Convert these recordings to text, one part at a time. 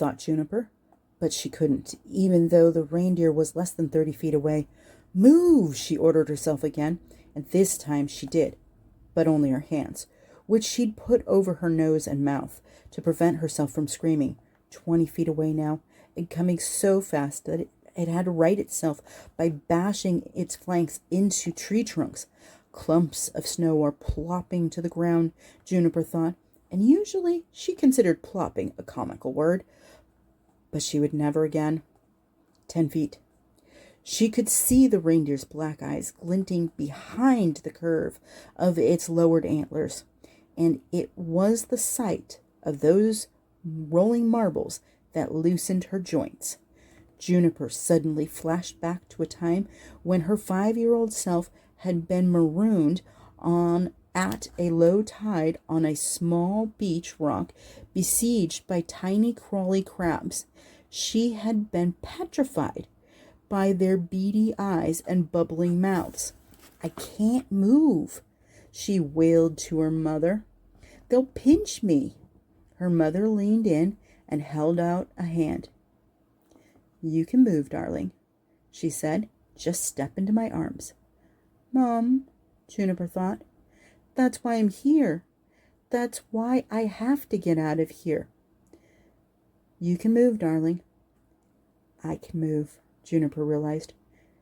thought Juniper. But she couldn't, even though the reindeer was less than 30 feet away. Move, she ordered herself again, and this time she did, but only her hands, which she'd put over her nose and mouth to prevent herself from screaming. 20 feet away now, and coming so fast that it had to right itself by bashing its flanks into tree trunks. Clumps of snow are plopping to the ground, Juniper thought, and usually she considered plopping a comical word. But she would never again. 10 feet. She could see the reindeer's black eyes glinting behind the curve of its lowered antlers, and it was the sight of those rolling marbles that loosened her joints. Juniper suddenly flashed back to a time when her 5-year-old self had been marooned at a low tide on a small beach rock besieged by tiny crawly crabs. She had been petrified by their beady eyes and bubbling mouths. "I can't move," she wailed to her mother. "They'll pinch me." Her mother leaned in and held out a hand. "You can move, darling," she said. "Just step into my arms." "Mom," Juniper thought, "that's why I'm here. That's why I have to get out of here." "You can move, darling." "I can move," Juniper realized.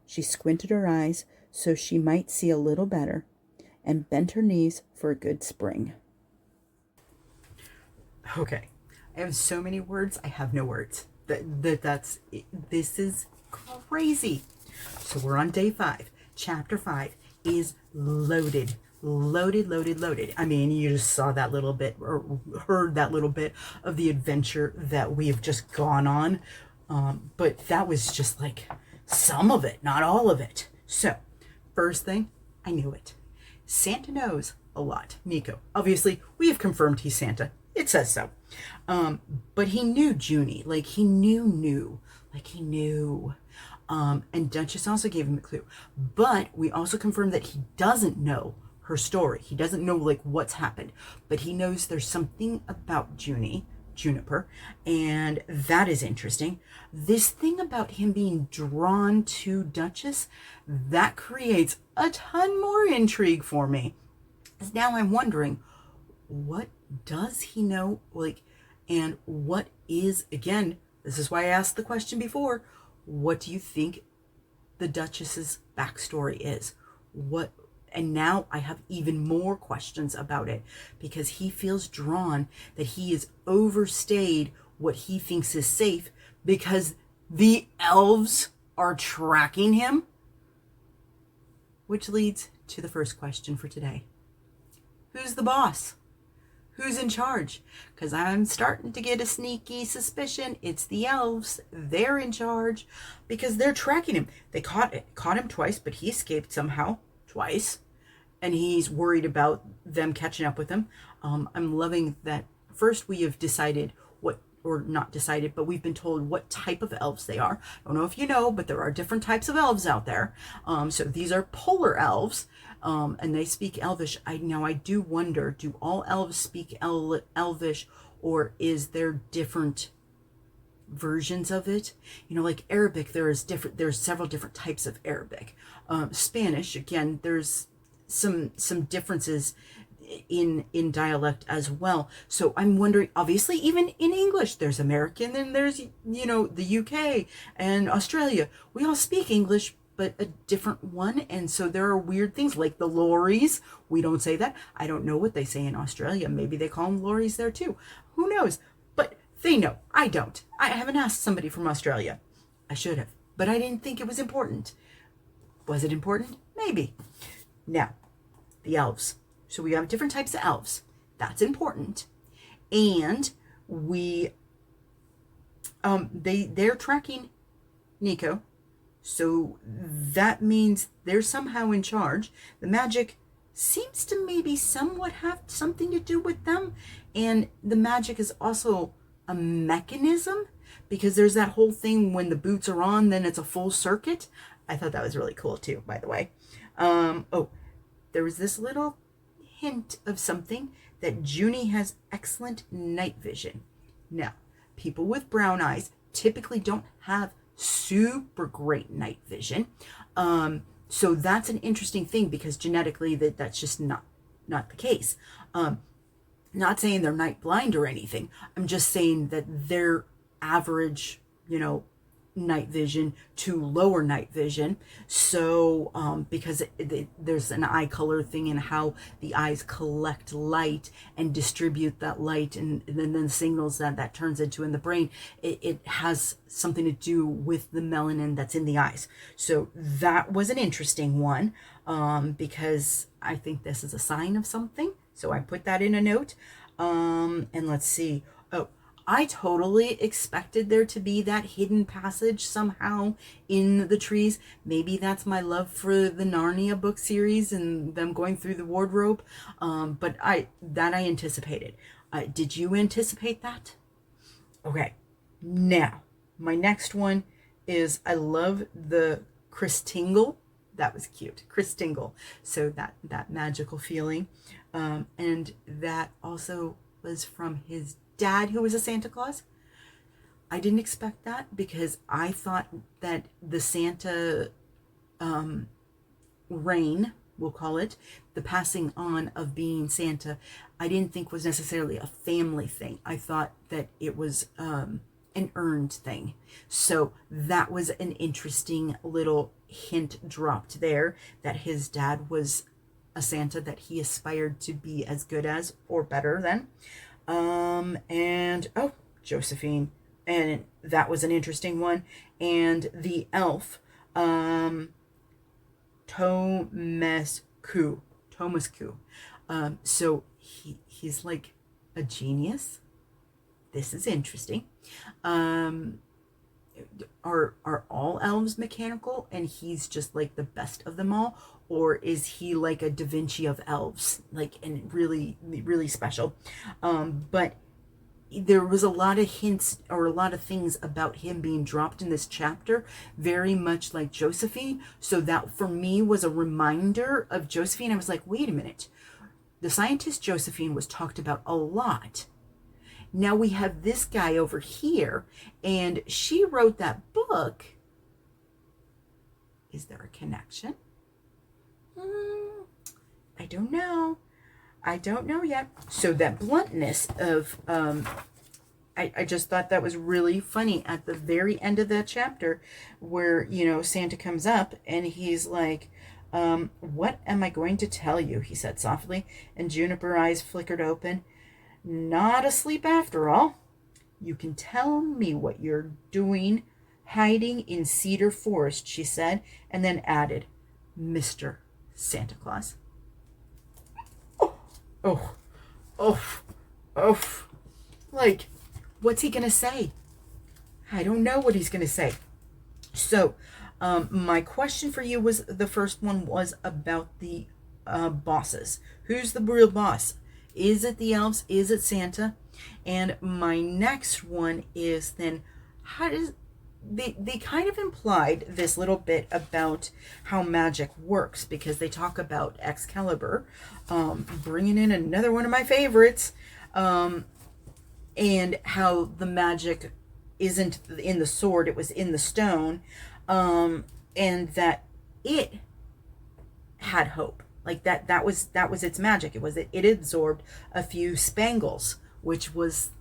She squinted her eyes so she might see a little better and bent her knees for a good spring. Okay, I have so many words, I have no words. This is crazy. So we're on day 5. Chapter 5 is loaded. Loaded. I mean, you just saw that little bit, or heard that little bit of the adventure that we have just gone on. But that was just like some of it, not all of it. So, first thing, I knew it. Santa knows a lot. Niko. Obviously, we have confirmed he's Santa. It says so. But he knew Junie. Like, he knew. Like, he knew. And Duchess also gave him a clue. But we also confirmed that he doesn't know her story. He doesn't know, like, what's happened. But he knows there's something about Juniper, and that is interesting. This thing about him being drawn to Duchess, that creates a ton more intrigue for me. Now I'm wondering, what does he know, like, and what is, again, this is why I asked the question before, what do you think the Duchess's backstory is? And now I have even more questions about it, because he feels drawn that he has overstayed what he thinks is safe because the elves are tracking him. Which leads to the first question for today. Who's the boss? Who's in charge? Because I'm starting to get a sneaky suspicion it's the elves. They're in charge because they're tracking him. They caught him twice, but he escaped somehow. Twice, and he's worried about them catching up with him. I'm loving that first we have decided not decided, but we've been told what type of elves they are. I don't know if you know, but there are different types of elves out there. So these are polar elves, and they speak Elvish. I do wonder, do all elves speak Elvish, or is there different versions of it? Like Arabic, there's several different types of Arabic. Spanish, again, there's some differences in dialect as well. So I'm wondering, obviously, even in English, there's American, and there's the UK and Australia. We all speak English, but a different one. And so there are weird things like the lorries. We don't say that. I don't know what they say in Australia. Maybe they call them lorries there too. Who knows? But they know. I don't. I haven't asked somebody from Australia. I should have, but I didn't think it was important. Was it important? Maybe. Now, the elves. So we have different types of elves. That's important. And they're tracking Niko. So that means they're somehow in charge. The magic seems to maybe somewhat have something to do with them. And the magic is also a mechanism, because there's that whole thing when the boots are on, then it's a full circuit. I thought that was really cool too, by the way. There was this little hint of something, that Junie has excellent night vision. Now, people with brown eyes typically don't have super great night vision. So that's an interesting thing, because genetically that's just not the case. Not saying they're night blind or anything. I'm just saying that their average, night vision to lower night vision. So because there's an eye color thing in how the eyes collect light and distribute that light, and then the signals that turns into in the brain, it has something to do with the melanin that's in the eyes. So that was an interesting one, because I think this is a sign of something. So I put that in a note. And let's see. Oh, I totally expected there to be that hidden passage somehow in the trees. Maybe that's my love for the Narnia book series and them going through the wardrobe. But I anticipated. Did you anticipate that? Okay. Now, my next one is, I love the Chris Tingle. That was cute. Chris Tingle. So that magical feeling. And that also was from his dad, who was a Santa Claus. I didn't expect that, because I thought that the Santa reign, we'll call it, the passing on of being Santa, I didn't think was necessarily a family thing. I thought that it was an earned thing. So that was an interesting little hint dropped there, that his dad was a Santa that he aspired to be as good as or better than. And Josephine, and that was an interesting one. And the elf, Thomasku. So he's like a genius. This is interesting. Are all elves mechanical and he's just like the best of them all? Or is he like a Da Vinci of elves, like, and really, really special? But there was a lot of hints or a lot of things about him being dropped in this chapter, very much like Josephine. So that for me was a reminder of Josephine. I was like, wait a minute. The scientist Josephine was talked about a lot. Now we have this guy over here, and she wrote that book. Is there a connection? I don't know. I don't know yet. So that bluntness of, I just thought that was really funny at the very end of that chapter, where, Santa comes up and he's like, what am I going to tell you? He said softly, and Juniper eyes flickered open. Not asleep after all. You can tell me what you're doing hiding in Cedar Forest, she said, and then added, Mr. Santa Claus. Like, what's he gonna say? I don't know what he's gonna say. So, my question for you was, the first one was about the bosses. Who's the real boss? Is it the elves? Is it Santa? And my next one is then, how does they kind of implied this little bit about how magic works, because they talk about Excalibur, bringing in another one of my favorites, and how the magic isn't in the sword, it was in the stone, and that it had hope. Like that was its magic. It absorbed a few spangles, which was,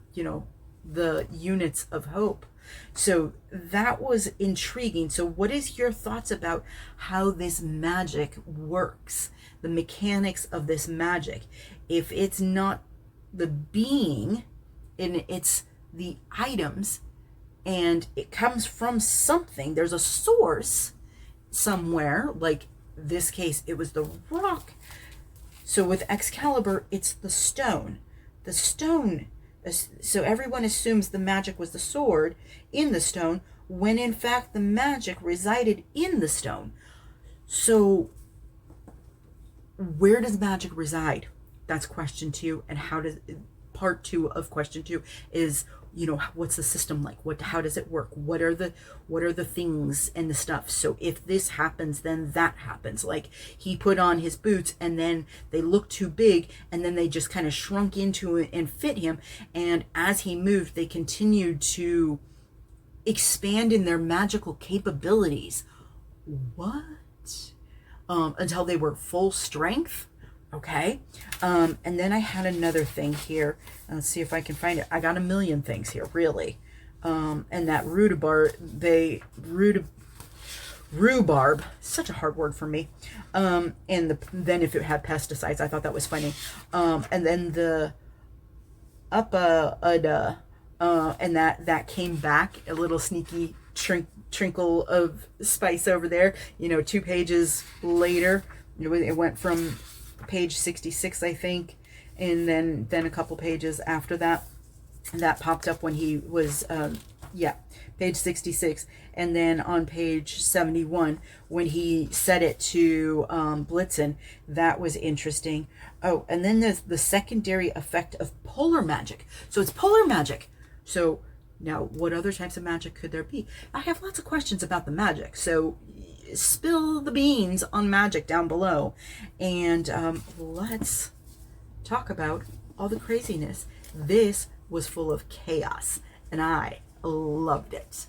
the units of hope. So that was intriguing. So what is your thoughts about how this magic works? The mechanics of this magic. If it's not the being, and it's the items, and it comes from something, there's a source somewhere, like this case, it was the rock. So with Excalibur, it's the stone. The stone. So everyone assumes the magic was the sword in the stone, when in fact the magic resided in the stone. So where does magic reside? That's question 2. And how does part 2 of question 2 is, you know, what's the system like? How does it work? What are the things and the stuff? So if this happens, then that happens. Like he put on his boots and then they looked too big and then they just kind of shrunk into it and fit him. And as he moved, they continued to expand in their magical capabilities. What? Until they were full strength. Okay. And then I had another thing here. Let's see if I can find it. I got a million things here, really. And that rhubarb, such a hard word for me. And then if it had pesticides, I thought that was funny. And then the and that came back, a little sneaky trinkle of spice over there. You know, 2 pages later, it went from page 66, I think, and then a couple pages after that popped up when he was page 66, and then on page 71 when he said it to Blitzen. That was interesting. Oh, and then there's the secondary effect of polar magic. So it's polar magic. So now, what other types of magic could there be? I have lots of questions about the magic, so spill the beans on magic down below. And let's talk about all the craziness. This was full of chaos, and I loved it.